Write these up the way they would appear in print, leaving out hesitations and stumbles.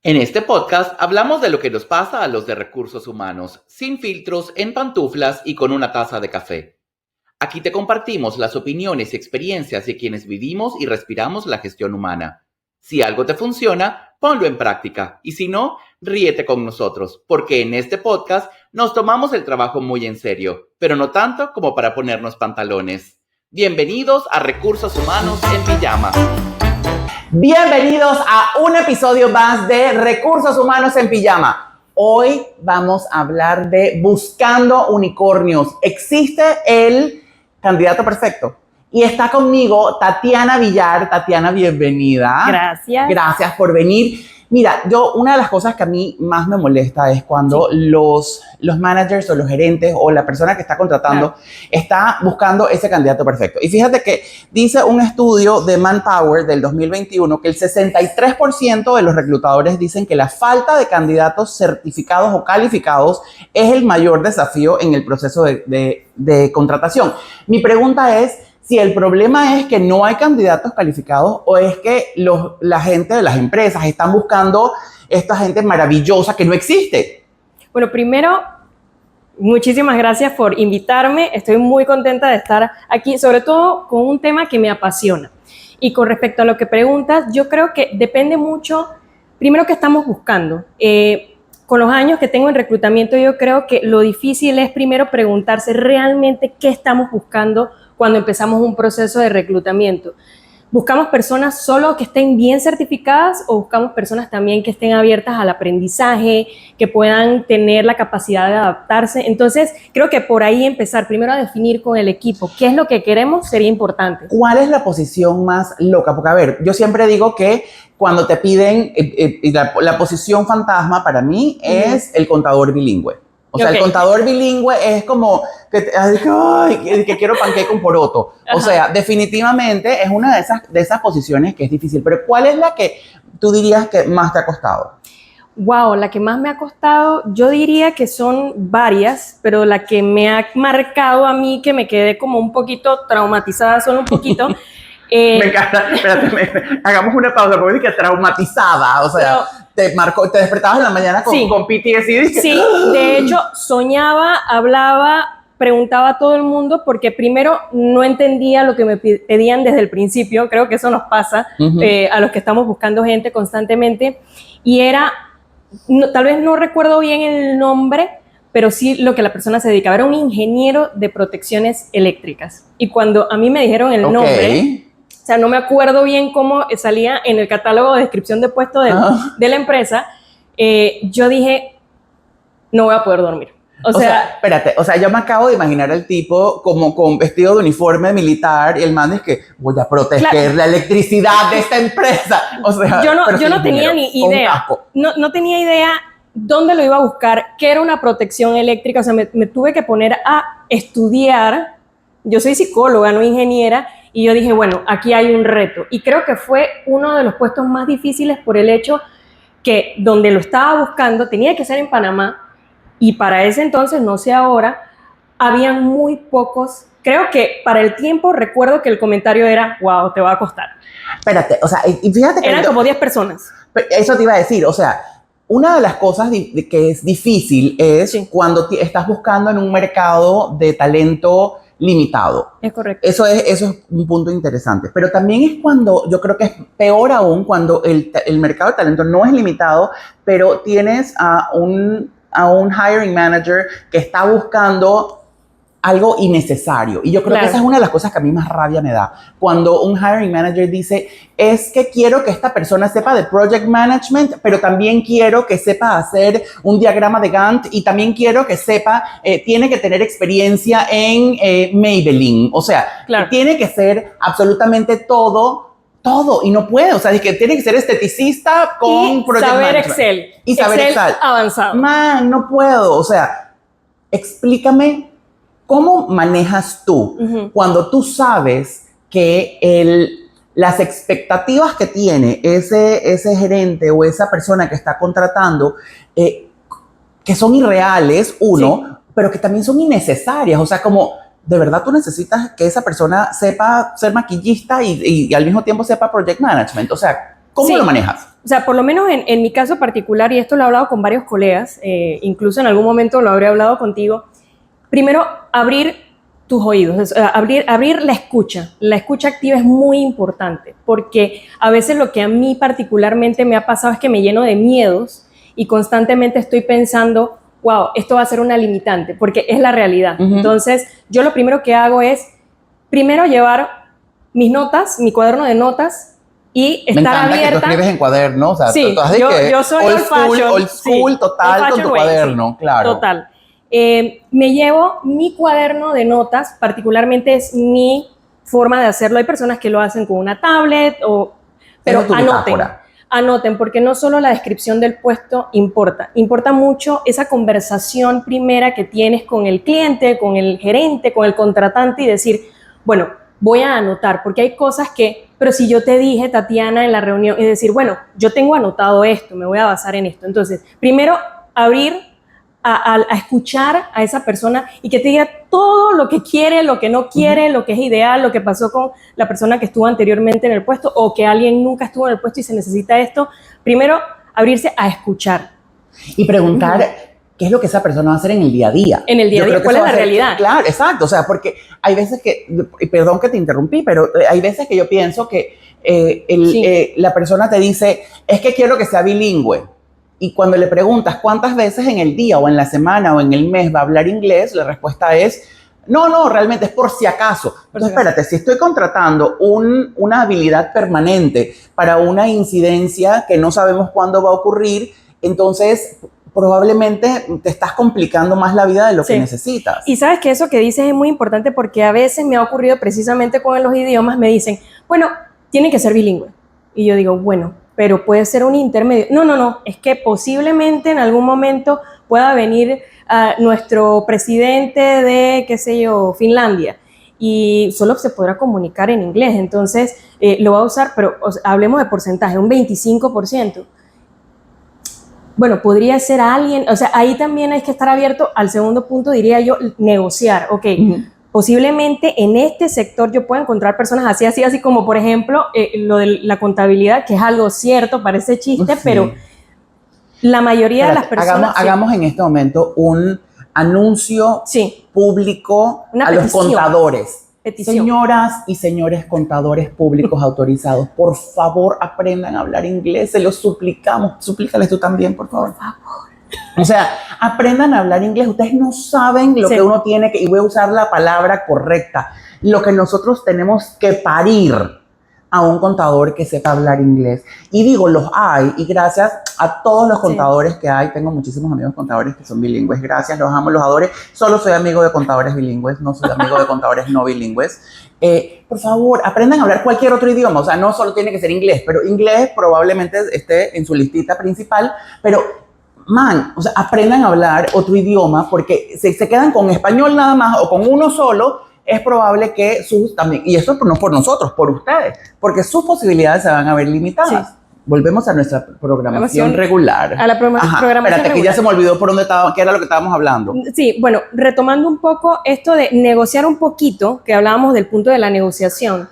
En este podcast hablamos de lo que nos pasa a los de recursos humanos, sin filtros, en pantuflas y con una taza de café. Aquí te compartimos las opiniones y experiencias de quienes vivimos y respiramos la gestión humana. Si algo te funciona, ponlo en práctica. Y si no, ríete con nosotros, porque en este podcast nos tomamos el trabajo muy en serio, pero no tanto como para ponernos pantalones. Bienvenidos a Recursos Humanos en Pijama. Bienvenidos a un episodio más de Recursos Humanos en Pijama. Hoy vamos a hablar de buscando unicornios. Existe el candidato perfecto. Y está conmigo Tatiana Villar. Tatiana, bienvenida. Gracias. Gracias por venir. Mira, una de las cosas que a mí más me molesta es cuando los managers o los gerentes o la persona que está contratando está buscando ese candidato perfecto. Y fíjate que dice un estudio de Manpower del 2021 que el 63% de los reclutadores dicen que la falta de candidatos certificados o calificados es el mayor desafío en el proceso de contratación. Mi pregunta es, si el problema es que no hay candidatos calificados o es que la gente de las empresas están buscando esta gente maravillosa que no existe. Bueno, primero, muchísimas gracias por invitarme. Estoy muy contenta de estar aquí, sobre todo con un tema que me apasiona. Y con respecto a lo que preguntas, yo creo que depende mucho, primero, qué estamos buscando. Con los años que tengo en reclutamiento, yo creo que lo difícil es primero preguntarse realmente qué estamos buscando cuando empezamos un proceso de reclutamiento. ¿Buscamos personas solo que estén bien certificadas o buscamos personas también que estén abiertas al aprendizaje, que puedan tener la capacidad de adaptarse? Entonces, creo que por ahí empezar, primero a definir con el equipo qué es lo que queremos sería importante. ¿Cuál es la posición más loca? Porque, a ver, yo siempre digo que cuando te piden, la posición fantasma para mí es el contador bilingüe. O sea, el contador bilingüe es como que quiero panqueque con poroto. O sea, definitivamente es una de esas posiciones que es difícil. Pero ¿cuál es la que tú dirías que más te ha costado? Wow, la que más me ha costado, yo diría que son varias, pero la que me ha marcado a mí, que me quedé como un poquito traumatizada, solo un poquito. Me encanta, espérate, hagamos una pausa, porque dije traumatizada, o sea, pero, te despertabas en la mañana con PTSD. Sí, de hecho, soñaba, hablaba, preguntaba a todo el mundo, porque primero no entendía lo que me pedían desde el principio, creo que eso nos pasa a los que estamos buscando gente constantemente, y era, tal vez no recuerdo bien el nombre, pero sí lo que la persona se dedicaba, era un ingeniero de protecciones eléctricas, y cuando a mí me dijeron el nombre, o sea, no me acuerdo bien cómo salía en el catálogo de descripción de puesto de la empresa. Yo dije, no voy a poder dormir. O sea, espérate, o sea, yo me acabo de imaginar al tipo como con vestido de uniforme militar y el man es que voy a proteger la electricidad de esta empresa. O sea, yo no tenía ni idea. No tenía idea dónde lo iba a buscar, qué era una protección eléctrica. O sea, me tuve que poner a estudiar. Yo soy psicóloga, no ingeniera. Y yo dije, bueno, aquí hay un reto. Y creo que fue uno de los puestos más difíciles por el hecho que donde lo estaba buscando tenía que ser en Panamá. Y para ese entonces, no sé ahora, habían muy pocos. Creo que para el tiempo recuerdo que el comentario era, wow, te va a costar. Espérate, o sea, y fíjate que... Eran como 10 personas. Eso te iba a decir, o sea, una de las cosas que es difícil es cuando estás buscando en un mercado de talento limitado. Es correcto. Eso es un punto interesante. Pero también es cuando, yo creo que es peor aún, cuando el mercado de talento no es limitado, pero tienes a un hiring manager que está buscando algo innecesario. Y yo creo que esa es una de las cosas que a mí más rabia me da. Cuando un hiring manager dice, es que quiero que esta persona sepa de project management, pero también quiero que sepa hacer un diagrama de Gantt y también quiero que sepa, tiene que tener experiencia en Maybelline. O sea, tiene que ser absolutamente todo, y no puede. O sea, es que tiene que ser esteticista con project management. Excel. Y saber Excel avanzado. Man, no puedo. O sea, explícame cómo manejas tú cuando tú sabes que las expectativas que tiene ese gerente o esa persona que está contratando, que son irreales, pero que también son innecesarias. O sea, como de verdad tú necesitas que esa persona sepa ser maquillista y al mismo tiempo sepa project management. O sea, ¿Cómo Sí. lo manejas? O sea, por lo menos en mi caso particular, y esto lo he hablado con varios colegas, incluso en algún momento lo habré hablado contigo, primero abrir tus oídos, o sea, abrir la escucha. La escucha activa es muy importante, porque a veces lo que a mí particularmente me ha pasado es que me lleno de miedos y constantemente estoy pensando, wow, esto va a ser una limitante, porque es la realidad. Ujú. Entonces, yo lo primero que hago es, primero llevar mis notas, mi cuaderno de notas, y Me estar encanta que tú abierta. escribes en cuaderno, o sea, Sí, tú haces que yo soy old school sí, total old con fashion tu way, cuaderno, sí, claro. total. Me llevo mi cuaderno de notas, particularmente es mi forma de hacerlo. Hay personas que lo hacen con una tablet, pero Esa es tu bitácora. anoten, porque no solo la descripción del puesto importa mucho esa conversación primera que tienes con el cliente, con el gerente, con el contratante y decir, bueno, voy a anotar, porque hay cosas que, pero si yo te dije, Tatiana, en la reunión, es decir, bueno, yo tengo anotado esto, me voy a basar en esto. Entonces, primero, abrir a escuchar a esa persona y que te diga todo lo que quiere, lo que no quiere, lo que es ideal, lo que pasó con la persona que estuvo anteriormente en el puesto o que alguien nunca estuvo en el puesto y se necesita esto. Primero, abrirse a escuchar. Y preguntar qué es lo que esa persona va a hacer en el día a día. En el día a día, ¿cuál es la realidad? Claro, exacto. O sea, porque hay veces que, perdón que te interrumpí, pero hay veces que yo pienso que la persona te dice, es que quiero que sea bilingüe. Y cuando le preguntas cuántas veces en el día o en la semana o en el mes va a hablar inglés, la respuesta es, no, realmente es por si acaso. Entonces, espérate, si estoy contratando una habilidad permanente para una incidencia que no sabemos cuándo va a ocurrir, entonces probablemente te estás complicando más la vida de lo que necesitas. Y sabes que eso que dices es muy importante porque a veces me ha ocurrido precisamente con los idiomas, me dicen, bueno, tiene que ser bilingüe. Y yo digo, bueno, pero puede ser un intermedio. No, es que posiblemente en algún momento pueda venir nuestro presidente de, qué sé yo, Finlandia, y solo se podrá comunicar en inglés. Entonces, lo va a usar, pero hablemos de porcentaje, un 25%. Bueno, podría ser alguien, o sea, ahí también hay que estar abierto al segundo punto, diría yo, negociar, ok. Posiblemente en este sector yo pueda encontrar personas así como por ejemplo lo de la contabilidad, que es algo cierto, parece chiste, pero la mayoría de las personas... Hagamos en este momento un anuncio público una a los contadores. Petición. Señoras y señores contadores públicos autorizados, por favor aprendan a hablar inglés, se los suplicamos. Suplícales tú también, por favor. Por favor. O sea, aprendan a hablar inglés. Ustedes no saben lo que uno tiene que, y voy a usar la palabra correcta, lo que nosotros tenemos que parir a un contador que sepa hablar inglés. Y digo, los hay, y gracias a todos los contadores que hay, tengo muchísimos amigos contadores que son bilingües, gracias, los amo, los adoro. Solo soy amigo de contadores bilingües, no soy amigo de contadores no bilingües. Por favor, aprendan a hablar cualquier otro idioma, o sea, no solo tiene que ser inglés, pero inglés probablemente esté en su listita principal, pero o sea, aprendan a hablar otro idioma, porque si se quedan con español nada más o con uno solo, es probable que también, y eso no por nosotros, por ustedes, porque sus posibilidades se van a ver limitadas. Volvemos a nuestra programación regular. A la programación espérate, regular. que ya se me olvidó por dónde estaba, qué era lo que estábamos hablando. Sí, bueno, retomando un poco esto de negociar un poquito, que hablábamos del punto de la negociación,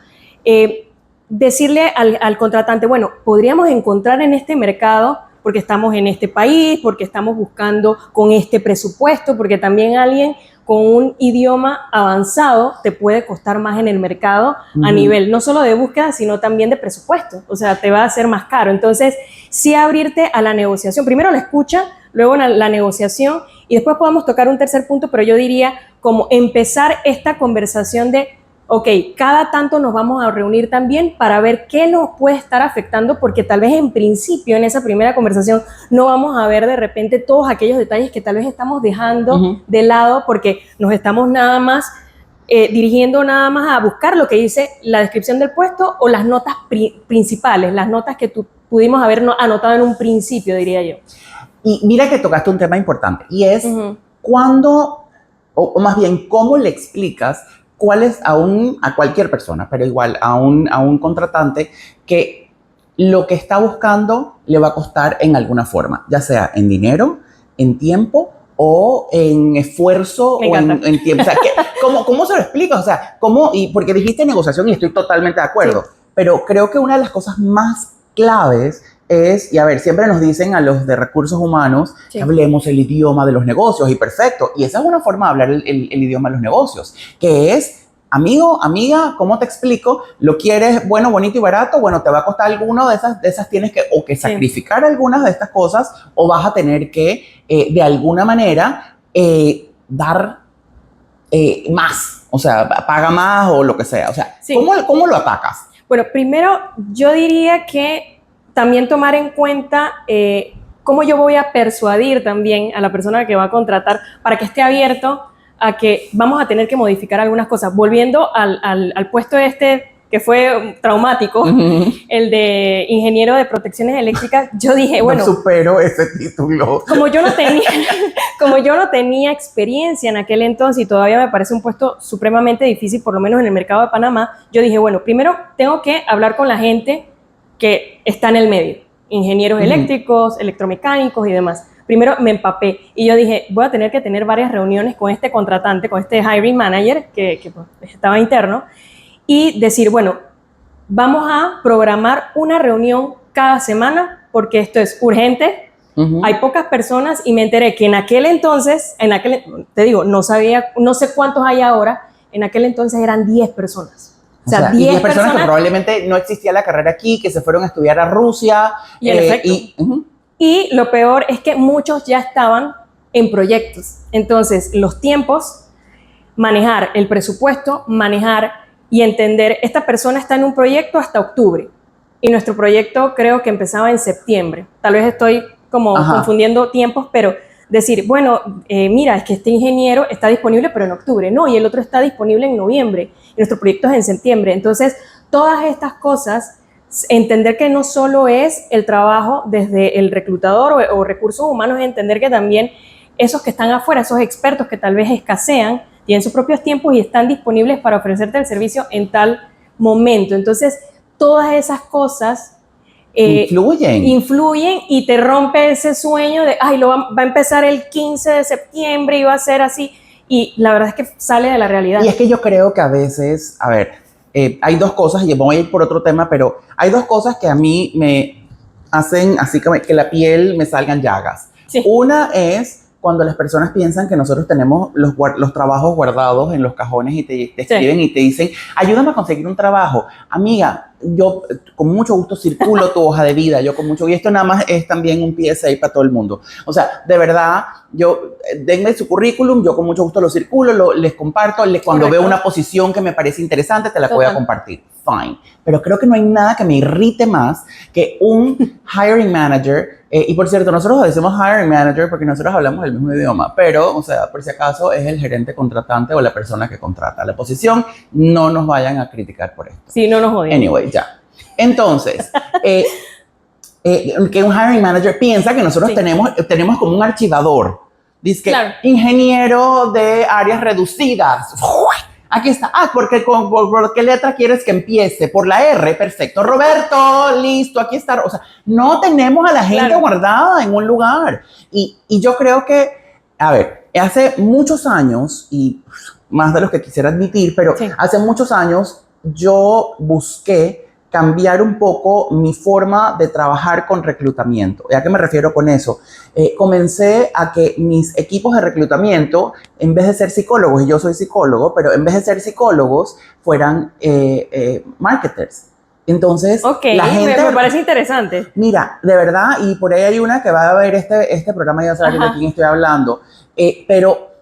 decirle al contratante, bueno, podríamos encontrar en este mercado, porque estamos en este país, porque estamos buscando con este presupuesto, porque también alguien con un idioma avanzado te puede costar más en el mercado a nivel no solo de búsqueda, sino también de presupuesto. O sea, te va a hacer más caro. Entonces, sí abrirte a la negociación. Primero la escucha, luego la negociación y después podemos tocar un tercer punto, pero yo diría como empezar esta conversación de ok, cada tanto nos vamos a reunir también para ver qué nos puede estar afectando, porque tal vez en principio, en esa primera conversación, no vamos a ver de repente todos aquellos detalles que tal vez estamos dejando de lado porque nos estamos nada más dirigiendo nada más a buscar lo que dice la descripción del puesto o las notas principales, las notas que pudimos haber anotado en un principio, diría yo. Y mira que tocaste un tema importante, y es cuándo, o más bien, cómo le explicas cuál es a cualquier persona, pero igual a un contratante, que lo que está buscando le va a costar en alguna forma, ya sea en dinero, en tiempo o en esfuerzo o en tiempo. O sea, ¿cómo se lo explicas? O sea, porque dijiste negociación y estoy totalmente de acuerdo, pero creo que una de las cosas más claves es, y a ver, siempre nos dicen a los de recursos humanos Sí. que hablemos el idioma de los negocios, y perfecto, y esa es una forma de hablar el idioma de los negocios, que es, amigo, amiga, ¿cómo te explico? ¿Lo quieres bueno, bonito y barato? Bueno, te va a costar alguno de esas tienes que, o que sacrificar algunas de estas cosas, o vas a tener que, de alguna manera, dar más, o sea, paga más o lo que sea, o sea, Sí. ¿cómo lo atacas? Bueno, primero yo diría que también tomar en cuenta cómo yo voy a persuadir también a la persona que va a contratar para que esté abierto a que vamos a tener que modificar algunas cosas. Volviendo al puesto este que fue traumático, el de ingeniero de protecciones eléctricas, yo dije, bueno, No supero ese título. como yo no tenía experiencia en aquel entonces y todavía me parece un puesto supremamente difícil, por lo menos en el mercado de Panamá, yo dije, bueno, primero tengo que hablar con la gente que está en el medio, ingenieros eléctricos, electromecánicos y demás. Primero me empapé y yo dije, voy a tener que tener varias reuniones con este contratante, con este hiring manager que pues, estaba interno, y decir, bueno, vamos a programar una reunión cada semana porque esto es urgente. Hay pocas personas y me enteré que en aquel entonces, te digo, no sabía, no sé cuántos hay ahora, en aquel entonces eran 10 personas. O sea 10 personas que probablemente no existía la carrera aquí, que se fueron a estudiar a Rusia. Y en efecto. Y lo peor es que muchos ya estaban en proyectos. Entonces, los tiempos, manejar el presupuesto, manejar y entender, esta persona está en un proyecto hasta octubre. Y nuestro proyecto creo que empezaba en septiembre. Tal vez estoy como confundiendo tiempos, pero decir, bueno, mira, es que este ingeniero está disponible, pero en octubre. No, y el otro está disponible en noviembre. Y nuestro proyecto es en septiembre. Entonces, todas estas cosas, entender que no solo es el trabajo desde el reclutador o recursos humanos, es entender que también esos que están afuera, esos expertos que tal vez escasean, tienen sus propios tiempos y están disponibles para ofrecerte el servicio en tal momento. Entonces, todas esas cosas influyen y te rompe ese sueño de, ay, va a empezar el 15 de septiembre y va a ser así. Y la verdad es que sale de la realidad. Y es que yo creo que a veces, a ver, hay dos cosas, y voy a ir por otro tema, pero hay dos cosas que a mí me hacen así que la piel me salgan llagas. Sí. Una es cuando las personas piensan que nosotros tenemos los trabajos guardados en los cajones y te escriben y te dicen, ayúdame a conseguir un trabajo. Amiga, yo con mucho gusto circulo tu hoja de vida, yo con mucho, y esto nada más es también un PSA para todo el mundo. O sea, de verdad, denme su currículum, yo con mucho gusto lo circulo, les comparto, cuando veo una posición que me parece interesante, te la voy a compartir. Fine. Pero creo que no hay nada que me irrite más que un hiring manager. Y por cierto, nosotros decimos hiring manager porque nosotros hablamos el mismo idioma, pero, o sea, por si acaso es el gerente contratante o la persona que contrata la posición. No nos vayan a criticar por esto. Sí, no nos odian. Anyway, ya. Entonces, que un hiring manager piensa que nosotros tenemos como un archivador. Dice que ingeniero de áreas reducidas. Aquí está. ¿Por qué letra quieres que empiece? Por la R, perfecto. Roberto, listo, aquí está. O sea, no tenemos a la gente guardada en un lugar. Y yo creo que, a ver, hace muchos años, y más de los que quisiera admitir, pero hace muchos años yo busqué cambiar un poco mi forma de trabajar con reclutamiento. ¿A qué me refiero con eso? Comencé a que mis equipos de reclutamiento, en vez de ser psicólogos, y yo soy psicólogo, pero en vez de ser psicólogos, fueran marketers. Entonces, la gente... me parece interesante. Mira, de verdad, y por ahí hay una que va a ver este programa y va a saber de quién estoy hablando, pero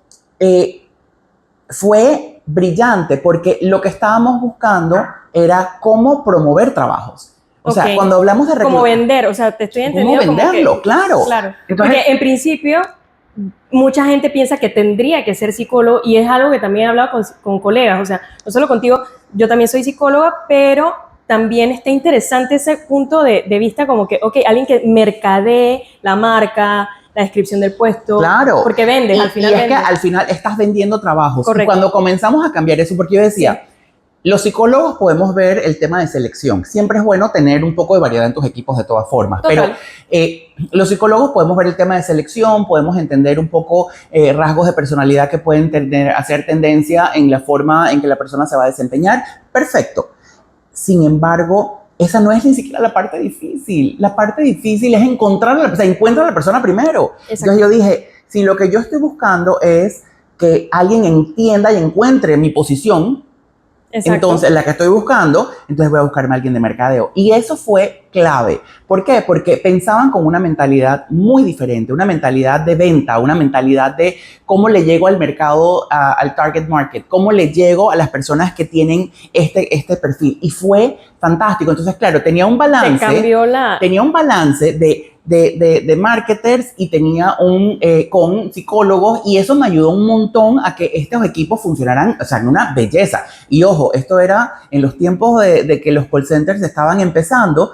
fue brillante porque lo que estábamos buscando era cómo promover trabajos. O sea, cuando hablamos de como vender, o sea, te estoy entendiendo. ¿Cómo venderlo? Claro. Entonces, porque en principio mucha gente piensa que tendría que ser psicólogo y es algo que también he hablado con colegas, o sea, no solo contigo, yo también soy psicóloga, pero también está interesante ese punto de vista como que, alguien que mercadee la marca, la descripción del puesto. Claro. Porque vendes, al final vendes. Y es que al final estás vendiendo trabajos. Correcto. Y cuando comenzamos a cambiar eso, porque yo decía, los psicólogos podemos ver el tema de selección. Siempre es bueno tener un poco de variedad en tus equipos de todas formas. Total. Pero los psicólogos podemos ver el tema de selección, podemos entender un poco rasgos de personalidad que pueden hacer tendencia en la forma en que la persona se va a desempeñar. Perfecto. Sin embargo, esa no es ni siquiera la parte difícil. La parte difícil es encontrar encuentra a la persona primero. Exacto. Entonces yo dije, si lo que yo estoy buscando es que alguien entienda y encuentre mi posición, Exacto. entonces la que estoy buscando, entonces voy a buscarme a alguien de mercadeo. Y eso fue clave. ¿Por qué? Porque pensaban con una mentalidad muy diferente, una mentalidad de venta, una mentalidad de cómo le llego al mercado, al target market, cómo le llego a las personas que tienen este perfil. Y fue fantástico. Entonces, claro, tenía un balance. Tenía un balance de marketers y tenía con psicólogos, y eso me ayudó un montón a que estos equipos funcionaran, o sea, en una belleza. Y ojo, esto era en los tiempos de que los call centers estaban empezando,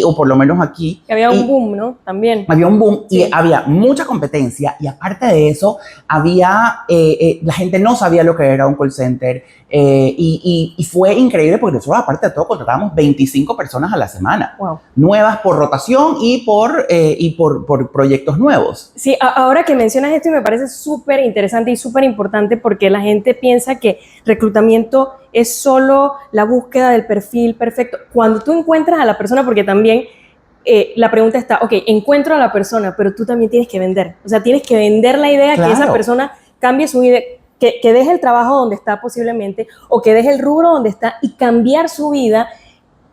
o por lo menos aquí. Que había un boom, ¿no? También. Había un boom, sí. Y había mucha competencia, y aparte de eso, la gente no sabía lo que era un call center, y fue increíble porque nosotros, aparte de todo, contratábamos 25 personas a la semana. Wow. Nuevas por rotación y por proyectos nuevos. Sí, ahora que mencionas esto me parece súper interesante y súper importante, porque la gente piensa que reclutamiento es solo la búsqueda del perfil perfecto. Cuando tú encuentras a la persona, porque también la pregunta está, ok, encuentro a la persona, pero tú también tienes que vender. O sea, tienes que vender la idea, claro, que esa persona cambie su vida, que deje el trabajo donde está posiblemente, o que deje el rubro donde está y cambiar su vida,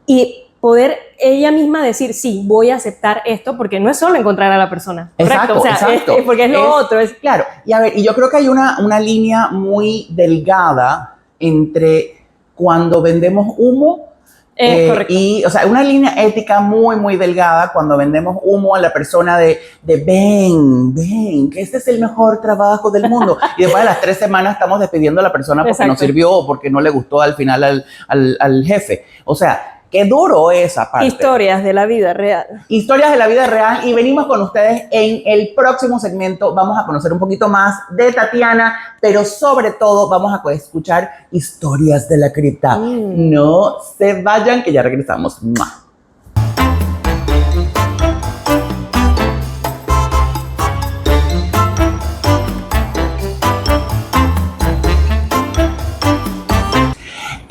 y poder ella misma decir, sí, voy a aceptar esto, porque no es solo encontrar a la persona. Exacto, ¿correcto? O sea, exacto. Porque es lo otro. Claro, y yo creo que hay una línea muy delgada entre cuando vendemos humo, correcto. o sea, una línea ética muy, muy delgada cuando vendemos humo a la persona de ven, que este es el mejor trabajo del mundo. Y después de las 3 semanas estamos despidiendo a la persona porque Exacto. no sirvió o porque no le gustó al final al jefe. O sea, qué duro esa parte. Historias de la vida real. Historias de la vida real, y venimos con ustedes en el próximo segmento. Vamos a conocer un poquito más de Tatiana, pero sobre todo vamos a escuchar historias de la cripta. No se vayan, que ya regresamos. ¡Mua!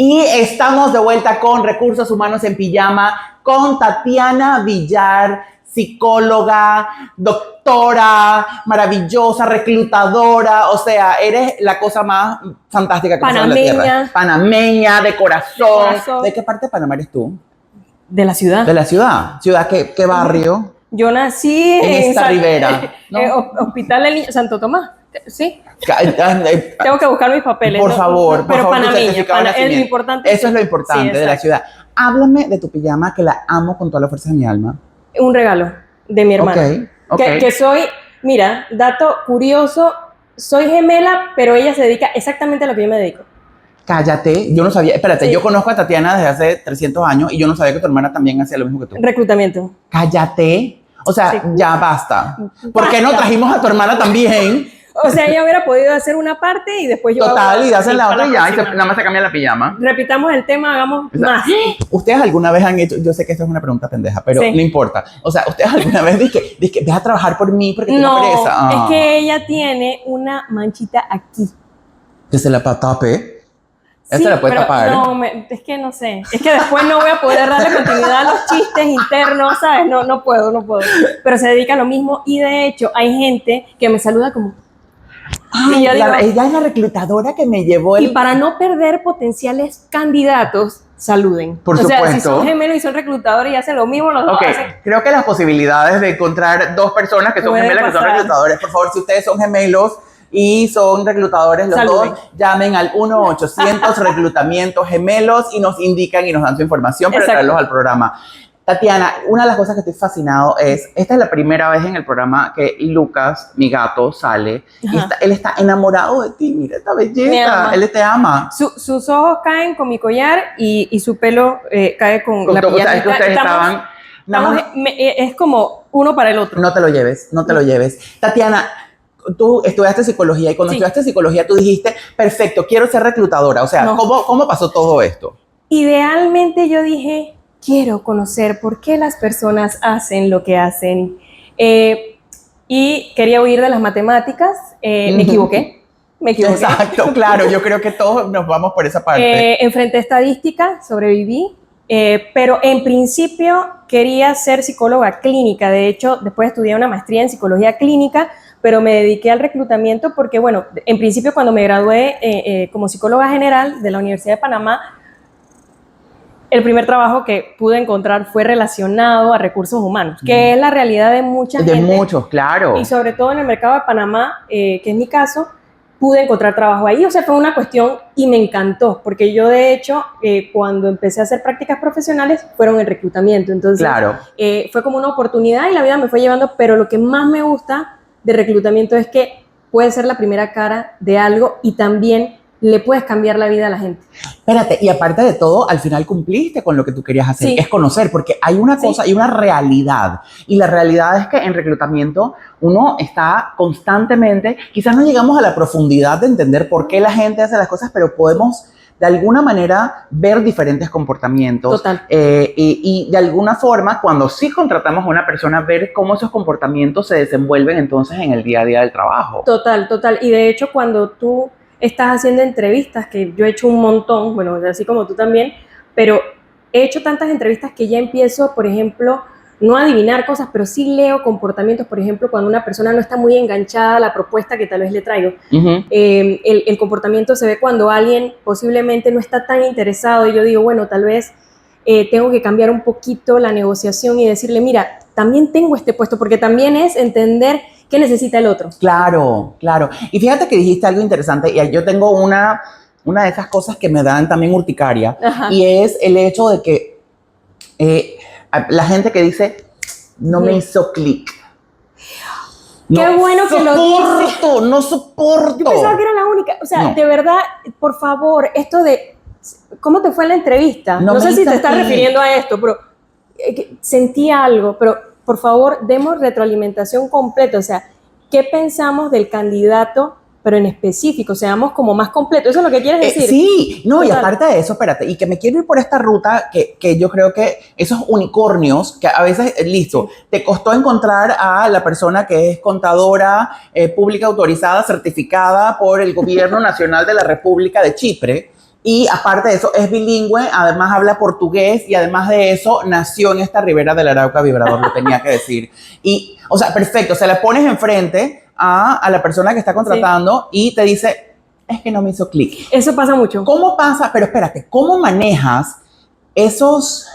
Y estamos de vuelta con Recursos Humanos en Pijama, con Tatiana Villar, psicóloga, doctora, maravillosa, reclutadora. O sea, eres la cosa más fantástica que pasa en la tierra. Panameña, de corazón. ¿De qué parte de Panamá eres tú? De la ciudad. De la ciudad. ¿Ciudad qué barrio? Yo nací en esta ribera, ¿no? Hospital del Niño Santo Tomás. Sí. Tengo que buscar mis papeles. Por favor, pero panameña. Es lo importante. Eso es lo importante de la ciudad. Háblame de tu pijama, que la amo con toda la fuerza de mi alma. Un regalo de mi hermana. Okay. Que soy, mira, dato curioso, soy gemela, pero ella se dedica exactamente a lo que yo me dedico. Cállate, yo no sabía. Espérate, yo conozco a Tatiana desde hace 300 años y yo no sabía que tu hermana también hacía lo mismo que tú. Reclutamiento. Cállate. O sea, ya basta. ¿Por qué no trajimos a tu hermana también? O sea, ella hubiera podido hacer una parte y después yo... Total, y hacen la otra y ya, y nada más se cambia la pijama. Repitamos el tema, hagamos más. ¿Ustedes alguna vez han hecho, yo sé que esto es una pregunta pendeja, pero no importa. O sea, ¿ustedes alguna vez dije, deja trabajar por mí porque tengo pereza? No, es que ella tiene una manchita aquí. Que se la tape. Sí, se la puede tapar. No, es que no sé. Es que después no voy a poder darle continuidad a los chistes internos, ¿sabes? No puedo. Pero se dedica a lo mismo, y de hecho hay gente que me saluda como... Ay, ella es la reclutadora que me llevó Y para no perder potenciales candidatos, saluden. Por supuesto. O sea, si son gemelos y son reclutadores y hacen lo mismo, los dos hacen... Creo que las posibilidades de encontrar 2 personas que son gemelas que son reclutadores, por favor, si ustedes son gemelos y son reclutadores los dos, llamen al 1-800 reclutamientos gemelos y nos indican y nos dan su información para traerlos al programa. Tatiana, una de las cosas que estoy fascinado es, esta es la primera vez en el programa que Lucas, mi gato, sale. Y él está enamorado de ti, mira esta belleza, él te ama. Sus ojos caen con mi collar y su pelo cae con la pijama. Es que ustedes es como uno para el otro. No te lo lleves. Tatiana, tú estudiaste psicología y cuando estudiaste psicología tú dijiste, perfecto, quiero ser reclutadora. O sea, ¿cómo pasó todo esto? Idealmente yo dije... Quiero conocer por qué las personas hacen lo que hacen. Y quería huir de las matemáticas. Me equivoqué. Exacto, claro. Yo creo que todos nos vamos por esa parte. Enfrenté estadística, sobreviví. Pero en principio quería ser psicóloga clínica. De hecho, después estudié una maestría en psicología clínica, pero me dediqué al reclutamiento porque, bueno, en principio cuando me gradué como psicóloga general de la Universidad de Panamá, el primer trabajo que pude encontrar fue relacionado a recursos humanos, que es la realidad de mucha gente. De muchos, claro. Y sobre todo en el mercado de Panamá, que es mi caso, pude encontrar trabajo ahí. O sea, fue una cuestión y me encantó, porque yo de hecho, cuando empecé a hacer prácticas profesionales, fueron en reclutamiento. Entonces, Claro. fue como una oportunidad y la vida me fue llevando, pero lo que más me gusta de reclutamiento es que puede ser la primera cara de algo y también le puedes cambiar la vida a la gente. Espérate, y aparte de todo, al final cumpliste con lo que tú querías hacer, Sí. es conocer, porque hay una cosa, hay una realidad, y la realidad es que en reclutamiento uno está constantemente, quizás no llegamos a la profundidad de entender por qué la gente hace las cosas, pero podemos de alguna manera ver diferentes comportamientos. Total. Y de alguna forma, cuando sí contratamos a una persona, ver cómo esos comportamientos se desenvuelven entonces en el día a día del trabajo. Total, total. Y de hecho, cuando tú estás haciendo entrevistas, que yo he hecho un montón, bueno, así como tú también, pero he hecho tantas entrevistas que ya empiezo, por ejemplo, no a adivinar cosas, pero sí leo comportamientos, por ejemplo, cuando una persona no está muy enganchada a la propuesta que tal vez le traigo. El comportamiento se ve cuando alguien posiblemente no está tan interesado y yo digo, bueno, tal vez tengo que cambiar un poquito la negociación y decirle, mira, también tengo este puesto, porque también es entender qué necesita el otro. Claro, claro. Y fíjate que dijiste algo interesante, y yo tengo una de esas cosas que me dan también urticaria, Ajá. y es el hecho de que la gente que dice, no me hizo clic. Qué bueno que lo dices. No soporto. Yo pensaba que era la única. O sea, No. de verdad, por favor, esto de ¿cómo te fue en la entrevista? No No sé me si te hizo estás clic. refiriendo a esto, pero sentí algo, pero por favor, demos retroalimentación completa. O sea, ¿qué pensamos del candidato, pero en específico? Seamos como más completos. ¿Eso es lo que quieres decir? Sí, no, y Total. aparte de eso, espérate, y que me quiero ir por esta ruta que yo creo que esos unicornios, que a veces, listo, Sí. te costó encontrar a la persona que es contadora pública autorizada, certificada por el Gobierno Nacional de la República de Chipre, y aparte de eso es bilingüe, además habla portugués y además de eso nació en esta ribera del Arauca vibrador, lo tenía que decir. Y, o sea, perfecto, se la pones enfrente a la persona que está contratando y te dice, es que no me hizo clic. Eso pasa mucho. ¿Cómo pasa? Pero espérate, ¿cómo manejas esos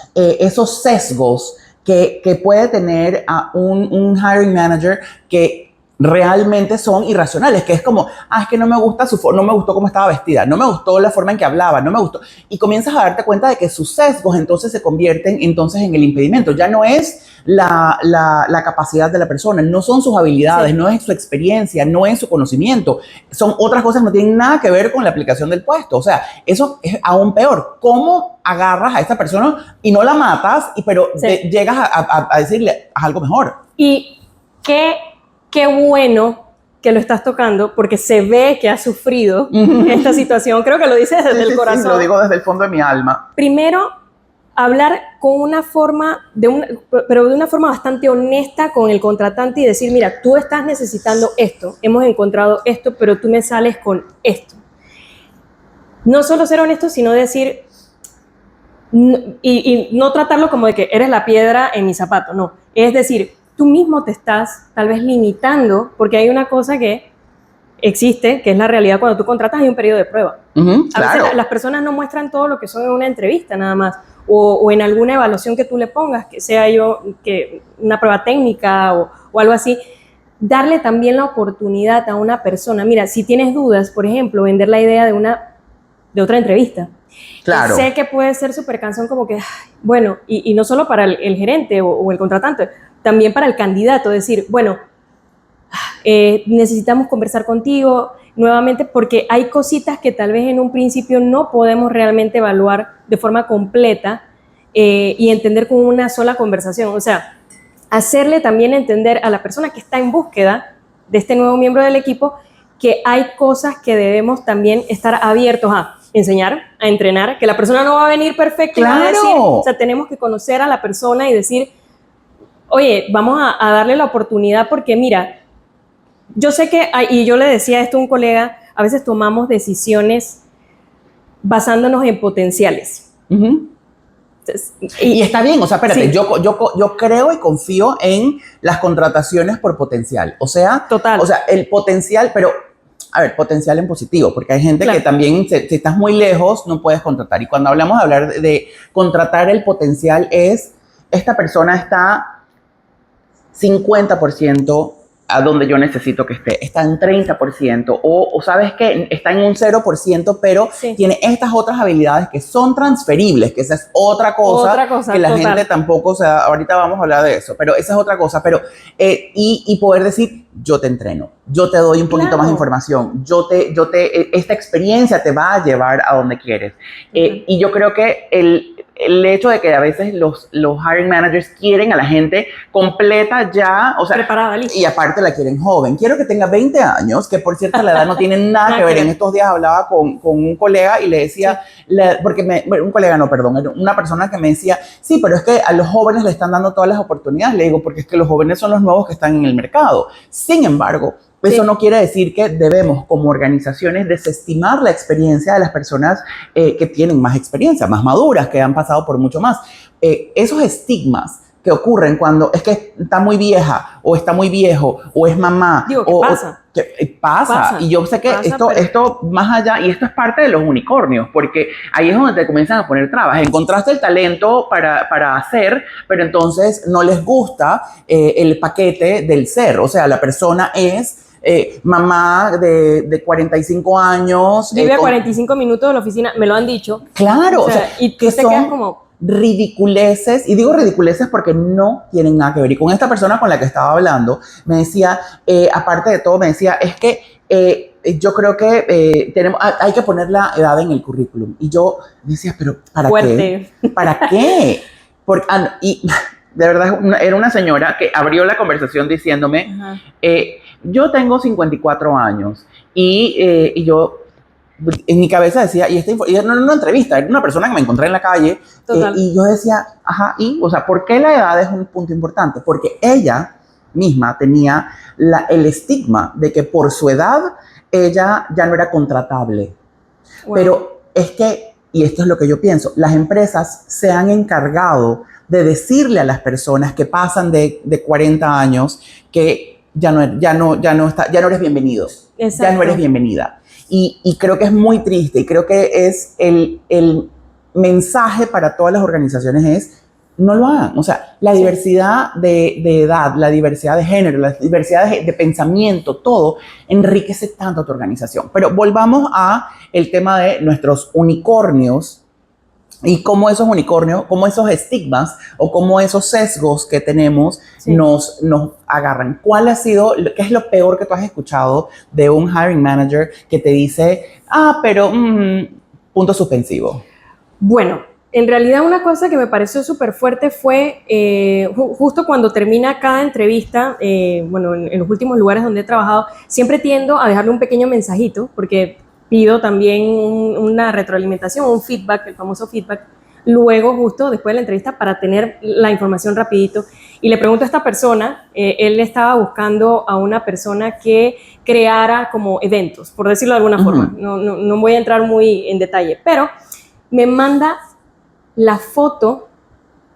sesgos que puede tener a un hiring manager que realmente son irracionales? Que es como, es que no me gusta no me gustó cómo estaba vestida, no me gustó la forma en que hablaba, no me gustó. Y comienzas a darte cuenta de que sus sesgos entonces se convierten entonces en el impedimento. Ya no es la capacidad de la persona, no son sus habilidades, Sí. no es su experiencia, no es su conocimiento, son otras cosas que no tienen nada que ver con la aplicación del puesto. O sea, eso es aún peor. ¿Cómo agarras a esta persona y no la matas, pero Sí. llegas a decirle haz algo mejor? Y qué bueno que lo estás tocando, porque se ve que has sufrido esta situación. Creo que lo dices desde el corazón. Sí, lo digo desde el fondo de mi alma. Primero, hablar con una forma, pero de una forma bastante honesta con el contratante y decir, mira, tú estás necesitando esto, hemos encontrado esto, pero tú me sales con esto. No solo ser honesto, sino decir, y no tratarlo como de que eres la piedra en mi zapato, no. Es decir, tú mismo te estás tal vez limitando, porque hay una cosa que existe, que es la realidad cuando tú contratas, hay un periodo de prueba. A Claro. veces las personas no muestran todo lo que son en una entrevista nada más, o en alguna evaluación que tú le pongas, que sea que una prueba técnica o algo así. Darle también la oportunidad a una persona. Mira, si tienes dudas, por ejemplo, vender la idea de otra entrevista. Claro. Sé que puede ser súper cansón como que, bueno, y no solo para el gerente o el contratante, también para el candidato, decir, bueno, necesitamos conversar contigo nuevamente porque hay cositas que tal vez en un principio no podemos realmente evaluar de forma completa y entender con una sola conversación. O sea, hacerle también entender a la persona que está en búsqueda de este nuevo miembro del equipo que hay cosas que debemos también estar abiertos a enseñar, a entrenar, que la persona no va a venir perfecta y va a decir, o sea, tenemos que conocer a la persona y decir, oye, vamos a darle la oportunidad porque mira, yo sé que, y yo le decía esto a un colega, a veces tomamos decisiones basándonos en potenciales. Y está bien, o sea, espérate, Sí. yo creo y confío en las contrataciones por potencial. O sea, Total. O sea, el potencial, pero, a ver, potencial en positivo, porque hay gente Claro. que también, si estás muy lejos, no puedes contratar. Y cuando hablamos de hablar de contratar el potencial es, esta persona está 50% a donde yo necesito que esté, está en 30%, o sabes que está en un 0%, pero Sí. tiene estas otras habilidades que son transferibles, que esa es otra cosa que la total. gente tampoco, o sea, ahorita vamos a hablar de eso, pero esa es otra cosa, pero, y poder decir, yo te entreno, yo te doy un poquito Claro. más de información, esta experiencia te va a llevar a donde quieres. Y yo creo que el hecho de que a veces los hiring managers quieren a la gente completa ya, o sea, Preparada, lista. y aparte la quieren joven. Quiero que tenga 20 años, que por cierto la edad no tiene nada que ver. En estos días hablaba con un colega y le decía, un colega no, perdón, era una persona que me decía, sí, pero es que a los jóvenes le están dando todas las oportunidades. Le digo, porque es que los jóvenes son los nuevos que están en el mercado. Sin embargo, eso no quiere decir que debemos, como organizaciones, desestimar la experiencia de las personas que tienen más experiencia, más maduras, que han pasado por mucho más. Esos estigmas que ocurren cuando es que está muy vieja, o está muy viejo, o es mamá. Digo, pasa. Pasa. Y yo sé que esto más allá, y esto es parte de los unicornios, porque ahí es donde te comienzan a poner trabas. Encontraste el talento para hacer, pero entonces no les gusta el paquete del ser. O sea, la persona es mamá de 45 años. Vive a 45 minutos de la oficina, me lo han dicho. Claro, o sea, y que tú te son quedas como ridiculeces, y digo ridiculeces porque no tienen nada que ver. Y con esta persona con la que estaba hablando, me decía, aparte de todo, me decía, es que yo creo que hay que poner la edad en el currículum. Y yo decía, pero ¿para fuerte. qué? ¿Para qué? Y de verdad, era una señora que abrió la conversación diciéndome, yo tengo 54 años y yo en mi cabeza decía, y no era una entrevista, era una persona que me encontré en la calle, y yo decía, o sea, ¿por qué la edad es un punto importante? Porque ella misma tenía el estigma de que por su edad ella ya no era contratable. Wow. Pero es que, y esto es lo que yo pienso, las empresas se han encargado de decirle a las personas que pasan de 40 años que ya no eres bienvenido, exacto, ya no eres bienvenida. Y creo que es muy triste, y creo que es el mensaje para todas las organizaciones es, no lo hagan. O sea, la diversidad de edad, la diversidad de género, la diversidad de pensamiento, todo enriquece tanto a tu organización. Pero volvamos a el tema de nuestros unicornios, y cómo esos unicornios, cómo esos estigmas o cómo esos sesgos que tenemos nos agarran. ¿Qué es lo peor que tú has escuchado de un hiring manager que te dice, pero punto suspensivo? Bueno, en realidad una cosa que me pareció súper fuerte fue justo cuando termina cada entrevista, bueno, en los últimos lugares donde he trabajado, siempre tiendo a dejarle un pequeño mensajito, porque pido también una retroalimentación, un feedback, el famoso feedback, luego justo después de la entrevista para tener la información rapidito. Y le pregunto a esta persona, él estaba buscando a una persona que creara como eventos, por decirlo de alguna forma. No voy a entrar muy en detalle, pero me manda la foto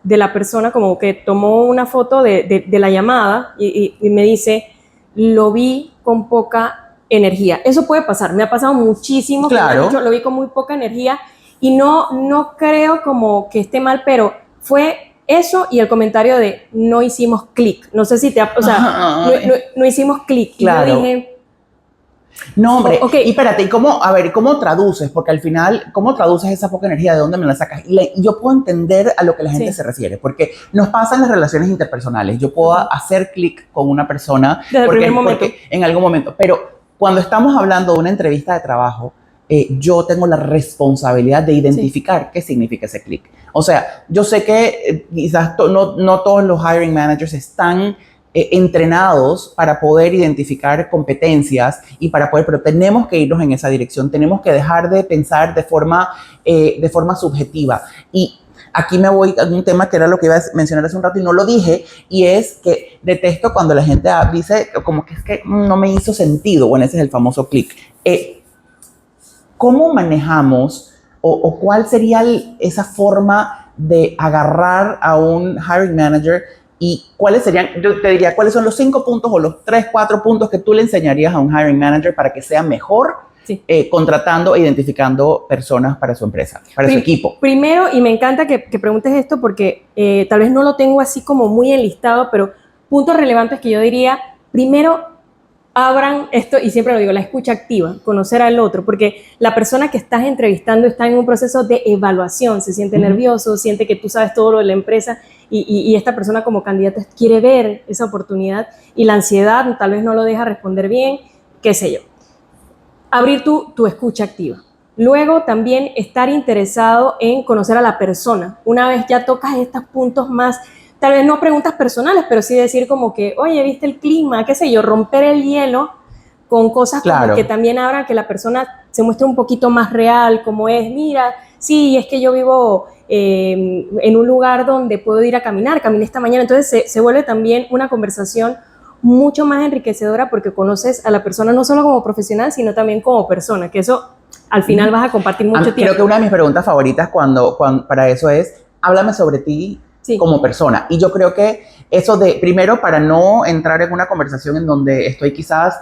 de la persona, como que tomó una foto de la llamada y me dice, lo vi con poca energía. Eso puede pasar, me ha pasado muchísimo. Claro. Lo vi con muy poca energía y no creo como que esté mal, pero fue eso y el comentario de no hicimos clic. No sé si no hicimos clic. Claro. Y yo dije, no, hombre, y espérate, ¿cómo traduces? Porque al final, ¿cómo traduces esa poca energía? ¿De dónde me la sacas? Y yo puedo entender a lo que la gente se refiere, porque nos pasa en las relaciones interpersonales. Yo puedo hacer clic con una persona porque en algún momento, pero cuando estamos hablando de una entrevista de trabajo, yo tengo la responsabilidad de identificar qué significa ese clic. O sea, yo sé que quizás no todos los hiring managers están entrenados para poder identificar competencias y pero tenemos que irnos en esa dirección. Tenemos que dejar de pensar de forma subjetiva. Y aquí me voy a un tema que era lo que iba a mencionar hace un rato y no lo dije, y es que detesto cuando la gente dice como que es que no me hizo sentido. Bueno, ese es el famoso clic. ¿Cómo manejamos o cuál sería esa forma de agarrar a un hiring manager y cuáles serían, yo te diría, cuáles son los 5 puntos o los 3, 4 puntos que tú le enseñarías a un hiring manager para que sea mejor contratando e identificando personas para su empresa, para su equipo? Primero, y me encanta que preguntes esto porque tal vez no lo tengo así como muy enlistado, pero puntos relevantes que yo diría, primero, abran esto, y siempre lo digo, la escucha activa, conocer al otro, porque la persona que estás entrevistando está en un proceso de evaluación, se siente nervioso, siente que tú sabes todo lo de la empresa y esta persona como candidata quiere ver esa oportunidad y la ansiedad tal vez no lo deja responder bien, qué sé yo. Abrir tu escucha activa. Luego también estar interesado en conocer a la persona. Una vez ya tocas estos puntos más, tal vez no preguntas personales, pero sí decir como que, oye, ¿viste el clima? ¿Qué sé yo? Romper el hielo con cosas como que también abran que la persona se muestre un poquito más real, como es, mira, sí, es que yo vivo en un lugar donde puedo ir a caminar, caminé esta mañana. Entonces se vuelve también una conversación mucho más enriquecedora porque conoces a la persona no solo como profesional, sino también como persona, que eso al final vas a compartir mucho tiempo. Creo que una de mis preguntas favoritas cuando para eso es, háblame sobre ti como persona. Y yo creo que eso de, primero, para no entrar en una conversación en donde estoy quizás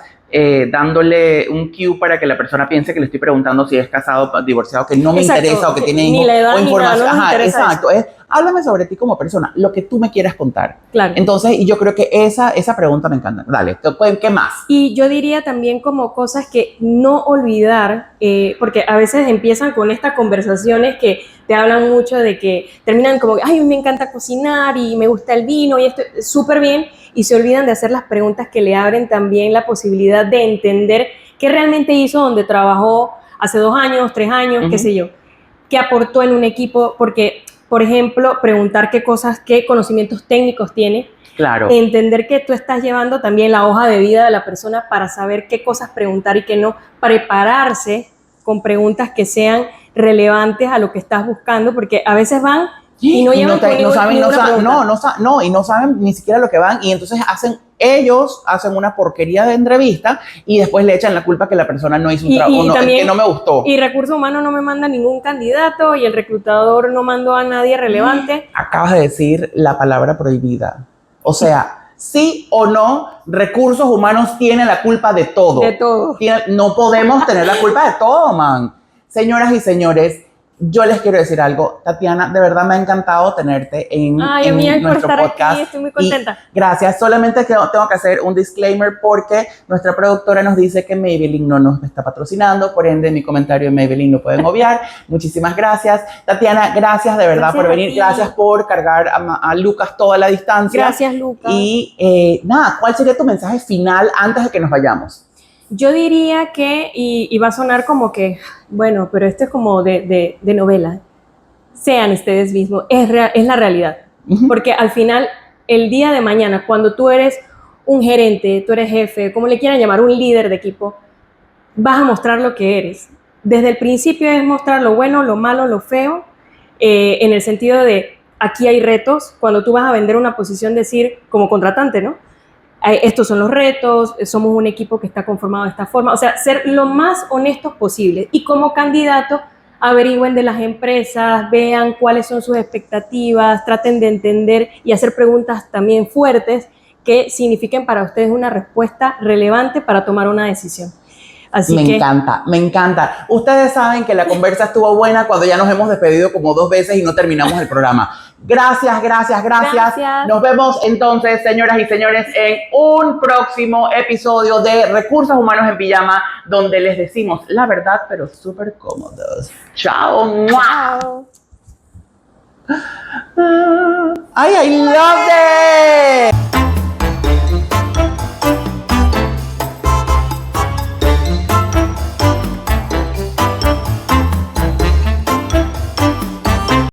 dándole un cue para que la persona piense que le estoy preguntando si es casado, divorciado, que no me interesa o que tiene hijos o información. Exacto. Háblame sobre ti como persona, lo que tú me quieras contar. Claro. Entonces, y yo creo que esa pregunta me encanta. Dale, ¿qué más? Y yo diría también como cosas que no olvidar, porque a veces empiezan con estas conversaciones que te hablan mucho de que terminan como, ay, me encanta cocinar y me gusta el vino y esto es súper bien, y se olvidan de hacer las preguntas que le abren también la posibilidad de entender qué realmente hizo donde trabajó hace 2 años, 3 años, qué sé yo, qué aportó en un equipo, porque, por ejemplo, preguntar qué conocimientos técnicos tiene. Claro. Entender que tú estás llevando también la hoja de vida de la persona para saber qué cosas preguntar y qué no, prepararse con preguntas que sean relevantes a lo que estás buscando, porque a veces van y no saben ni siquiera lo que van, y entonces ellos hacen una porquería de entrevista y después le echan la culpa que la persona no hizo un trabajo, que no me gustó. Y Recursos Humanos no me manda ningún candidato y el reclutador no mandó a nadie relevante. Acabas de decir la palabra prohibida. O sea, sí o no, Recursos Humanos tiene la culpa de todo. De todo. No podemos tener la culpa de todo, man. Señoras y señores, yo les quiero decir algo. Tatiana, de verdad me ha encantado tenerte en nuestro podcast. Aquí, estoy muy contenta. Y gracias. Solamente tengo que hacer un disclaimer porque nuestra productora nos dice que Maybelline no nos está patrocinando, por ende mi comentario en Maybelline lo pueden obviar. Muchísimas gracias. Tatiana, gracias de verdad por venir. Gracias por cargar a Lucas toda la distancia. Gracias, Lucas. Y nada, ¿cuál sería tu mensaje final antes de que nos vayamos? Yo diría que, y va a sonar como que, bueno, pero esto es como de novela. Sean ustedes mismos, es la realidad. Porque al final, el día de mañana, cuando tú eres un gerente, tú eres jefe, como le quieran llamar, un líder de equipo, vas a mostrar lo que eres. Desde el principio es mostrar lo bueno, lo malo, lo feo, en el sentido de, aquí hay retos. Cuando tú vas a vender una posición, decir, como contratante, ¿no? Estos son los retos, somos un equipo que está conformado de esta forma, o sea, ser lo más honestos posible. Y como candidato, averigüen de las empresas, vean cuáles son sus expectativas, traten de entender y hacer preguntas también fuertes que signifiquen para ustedes una respuesta relevante para tomar una decisión. Me encanta. Ustedes saben que la conversa estuvo buena cuando ya nos hemos despedido como 2 veces y no terminamos el programa. Gracias. Nos vemos entonces, señoras y señores, en un próximo episodio de Recursos Humanos en Pijama, donde les decimos la verdad, pero súper cómodos. Chao. Chao. I love it.